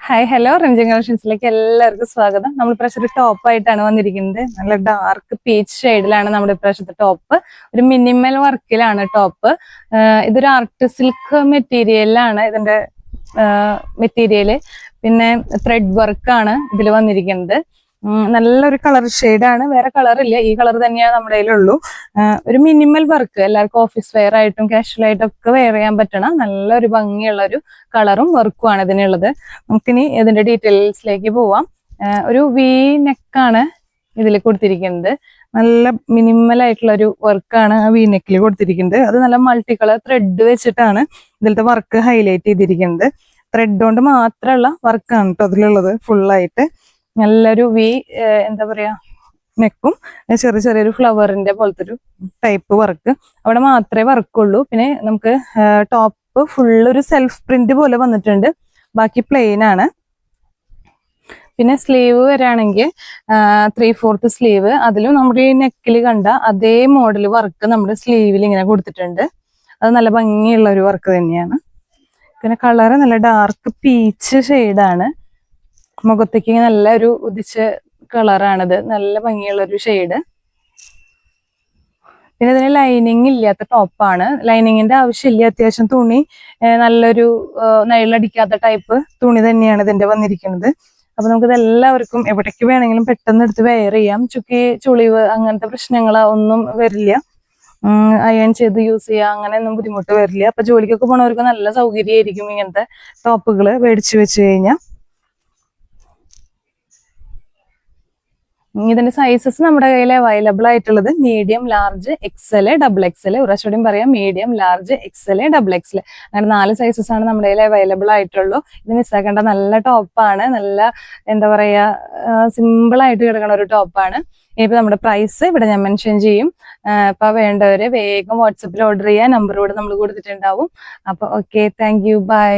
Hi hello റിംജിങ് കളക്ഷൻസിലേക്ക് എല്ലാവർക്കും സ്വാഗതം. നമ്മൾ ഇപ്രാവശ്യം ഒരു ടോപ്പ് ആയിട്ടാണ് വന്നിരിക്കുന്നത്. നല്ല ഡാർക്ക് പീച്ച് ഷെയ്ഡിലാണ് നമ്മുടെ ഇപ്രാവശ്യത്തെ ടോപ്പ്. ഒരു മിനിമൽ വർക്കിലാണ് ടോപ്പ്. ഇതൊരു ആർട്ട് സിൽക്ക് മെറ്റീരിയലാണ് ഇതിന്റെ മെറ്റീരിയല്. പിന്നെ ത്രെഡ് വർക്കാണ് ഇതിൽ വന്നിരിക്കുന്നത്. നല്ലൊരു കളർ ഷെയ്ഡാണ്, വേറെ കളർ ഇല്ല, ഈ കളർ തന്നെയാണ് നമ്മുടെ കയ്യിലുള്ളൂ. ഒരു മിനിമൽ വർക്ക്, എല്ലാവർക്കും ഓഫീസ് വെയർ ആയിട്ടും കാഷ്വൽ ആയിട്ടും ഒക്കെ വെയർ ചെയ്യാൻ പറ്റണം നല്ലൊരു ഭംഗിയുള്ള ഒരു കളറും വർക്കും ആണ് ഇതിനുള്ളത്. നമുക്കിനി ഇതിന്റെ ഡീറ്റെയിൽസിലേക്ക് പോവാം. ഒരു വി നെക്കാണ് ഇതിൽ കൊടുത്തിരിക്കുന്നത്. നല്ല മിനിമൽ ആയിട്ടുള്ള ഒരു വർക്കാണ് ആ വി നെക്കിൽ കൊടുത്തിരിക്കുന്നത്. അത് നല്ല മൾട്ടി കളർ ത്രെഡ് വെച്ചിട്ടാണ് ഇതിലത്തെ വർക്ക് ഹൈലൈറ്റ് ചെയ്തിരിക്കുന്നത്. ത്രെഡ് കൊണ്ട് മാത്രമുള്ള വർക്കാണ് കേട്ടോ അതിലുള്ളത്. ഫുള്ളായിട്ട് നല്ലൊരു വി, എന്താ പറയാ, നെക്കും ചെറിയ ചെറിയൊരു ഫ്ലവറിന്റെ പോലത്തെ ഒരു ടൈപ്പ് വർക്ക് അവിടെ മാത്രമേ വർക്കുള്ളൂ. പിന്നെ നമുക്ക് ടോപ്പ് ഫുള്ളൊരു സെൽഫ് പ്രിന്റ് പോലെ വന്നിട്ടുണ്ട്, ബാക്കി പ്ലെയിൻ ആണ്. പിന്നെ സ്ലീവ് വരാണെങ്കിൽ 3/4 സ്ലീവ്, അതിലും നമ്മുടെ ഈ നെക്കിൽ കണ്ട അതേ മോഡൽ വർക്ക് നമ്മുടെ സ്ലീവിൽ ഇങ്ങനെ കൊടുത്തിട്ടുണ്ട്. അത് നല്ല ഭംഗിയുള്ള ഒരു വർക്ക് തന്നെയാണ്. പിന്നെ കളറ് നല്ല ഡാർക്ക് പീച്ച് ഷെയ്ഡാണ്. മുഖത്തേക്ക് നല്ല ഒരു ഉദിച്ച കളറാണിത്, നല്ല ഭംഗിയുള്ള ഒരു ഷെയ്ഡ്. പിന്നെ ഇതിന് ലൈനിങ് ഇല്ലാത്ത ടോപ്പാണ്. ലൈനിങ്ങിന്റെ ആവശ്യമില്ല, അത്യാവശ്യം തുണി നല്ലൊരു നൈലടിക്കാത്ത ടൈപ്പ് തുണി തന്നെയാണ് ഇതിന്റെ വന്നിരിക്കുന്നത്. അപ്പൊ നമുക്കിത് എല്ലാവർക്കും എവിടേക്ക് വേണമെങ്കിലും പെട്ടെന്ന് എടുത്ത് വെയർ ചെയ്യാം. ചുളിവ് അങ്ങനത്തെ പ്രശ്നങ്ങൾ ഒന്നും വരില്ല. അയൺ ചെയ്ത് യൂസ് ചെയ്യാം, അങ്ങനെയൊന്നും ബുദ്ധിമുട്ട് വരില്ല. അപ്പൊ ജോലിക്കൊക്കെ പോണവർക്ക് നല്ല സൗകര്യമായിരിക്കും ഇങ്ങനത്തെ ടോപ്പുകൾ മേടിച്ചു വെച്ച് കഴിഞ്ഞാൽ. ഇതിന്റെ സൈസസ് നമ്മുടെ കയ്യിൽ അവൈലബിൾ ആയിട്ടുള്ളത് medium, large, XL, double XL. ഉറച്ചോടെയും പറയാം, medium, large, XL, double XL, അങ്ങനെ 4 സൈസസ് ആണ് നമ്മുടെ കയ്യിൽ അവൈലബിൾ ആയിട്ടുള്ളൂ. ഇത് മിസ്സാക്കേണ്ട നല്ല ടോപ്പാണ്. നല്ല എന്താ പറയാ, സിമ്പിൾ ആയിട്ട് കിടക്കുന്ന ഒരു ടോപ്പാണ്. ഇപ്പൊ നമ്മുടെ പ്രൈസ് ഇവിടെ ഞാൻ മെൻഷൻ ചെയ്യും. അപ്പൊ വേണ്ടവര് വേഗം വാട്സപ്പിൽ ഓർഡർ ചെയ്യാൻ, നമ്പർ കൂടെ നമ്മൾ കൊടുത്തിട്ടുണ്ടാവും. അപ്പൊ ഓക്കെ, താങ്ക് യു, ബൈ.